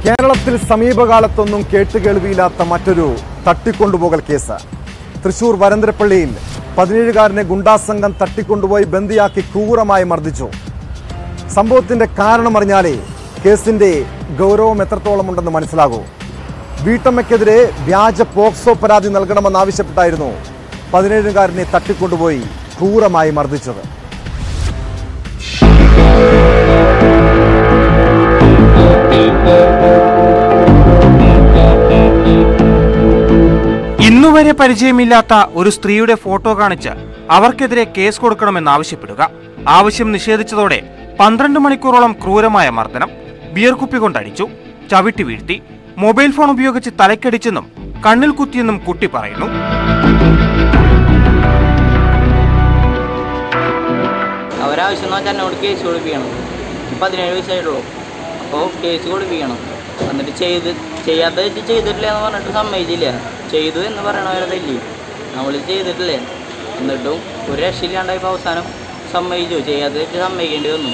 കേരളത്തിൽ സമീപകാലത്തൊന്നും കേട്ടുകേൾവിയില്ലാത്ത മറ്റൊരു തട്ടിക്കൊണ്ടുപോകൽ കേസ്. തൃശൂർ വരന്തരപ്പള്ളിയിൽ 17-കാരനെ ഗുണ്ടാസംഘം തട്ടിക്കൊണ്ടുപോയി ബന്ദിയാക്കി ക്രൂരമായി മർദ്ദിച്ചു. സംഭവത്തിന്റെ കാരണമറിഞ്ഞാലേ കേസിന്റെ ഗൗരവം എത്രത്തോളമുണ്ടെന്ന് മനസ്സിലാകൂ. വീട്ടമ്മയ്ക്കെതിരെ വ്യാജ പോക്സോ പരാതി നൽകണമെന്നാവശ്യപ്പെട്ടായിരുന്നു 17-കാരനെ തട്ടിക്കൊണ്ടുപോയി ക്രൂരമായി മർദ്ദിച്ചത്. ഇന്നുവരെ പരിചയമില്ലാത്ത ഒരു സ്ത്രീയുടെ ഫോട്ടോ കാണിച്ച് അവർക്കെതിരെ കേസ് കൊടുക്കണമെന്നാവശ്യപ്പെടുക. ആവശ്യം നിഷേധിച്ചതോടെ 12 മണിക്കൂറോളം ക്രൂരമായ മർദ്ദനം, ബിയർ കുപ്പി കൊണ്ടടിച്ചു, ചവിട്ടി വീഴ്ത്തി, മൊബൈൽ ഫോൺ ഉപയോഗിച്ച് തലക്കടിച്ചെന്നും കണ്ണിൽ കുത്തിയെന്നും കുട്ടി പറയുന്നു. അവരാവശ്യം എന്നോട് കേസ് കൊടുപ്പിക്കണം. 17 വയസ്സായിട്ടുള്ളൂ. അപ്പോൾ കേസ് കൊടുപ്പിക്കണം. എന്നിട്ട് ചെയ്യാത്ത ചെയ്തിട്ടില്ല എന്ന് പറഞ്ഞിട്ട് സമ്മതിച്ചില്ല. ചെയ്തു എന്ന് പറയണവരതല്ലേ, നമ്മൾ ചെയ്തിട്ടില്ലേ. എന്നിട്ടും ഒരു രക്ഷയില്ലാണ്ടായപ്പോൾ അവസാനം സമ്മതിച്ചു. ചെയ്യാത്ത സമ്മതിക്കേണ്ടി വന്നു.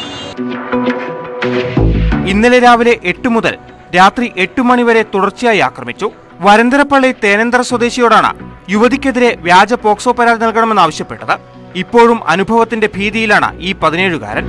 ഇന്നലെ രാവിലെ 8 മുതൽ രാത്രി 8 മണി വരെ തുടർച്ചയായി ആക്രമിച്ചു. വരന്തരപ്പള്ളി തേനന്തര സ്വദേശിയോടാണ് യുവതിക്കെതിരെ വ്യാജ പോക്സോ പരാതി നൽകണമെന്നാവശ്യപ്പെട്ടത്. ഇപ്പോഴും അനുഭവത്തിന്റെ ഭീതിയിലാണ് ഈ 17-കാരൻ.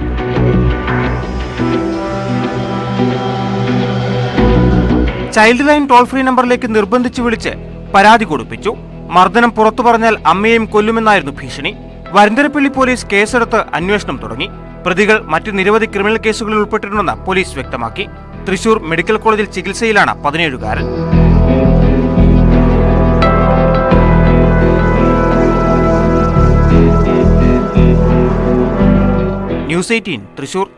ചൈൽഡ് ലൈൻ ടോൾ ഫ്രീ നമ്പറിലേക്ക് നിർബന്ധിച്ചു വിളിച്ച് പരാതി കൊടുപ്പിച്ചു. മർദ്ദനം പുറത്തു പറഞ്ഞാൽ അമ്മയെയും കൊല്ലുമെന്നായിരുന്നു ഭീഷണി. വരന്തരപ്പള്ളി പോലീസ് കേസെടുത്ത് അന്വേഷണം തുടങ്ങി. പ്രതികൾ മറ്റ് നിരവധി ക്രിമിനൽ കേസുകളിൽ ഉൾപ്പെട്ടിട്ടുണ്ടെന്ന് പോലീസ് വ്യക്തമാക്കി. തൃശൂർ മെഡിക്കൽ കോളേജിൽ ചികിത്സയിലാണ് 17-കാരൻ. ന്യൂസ് 18 തൃശൂർ.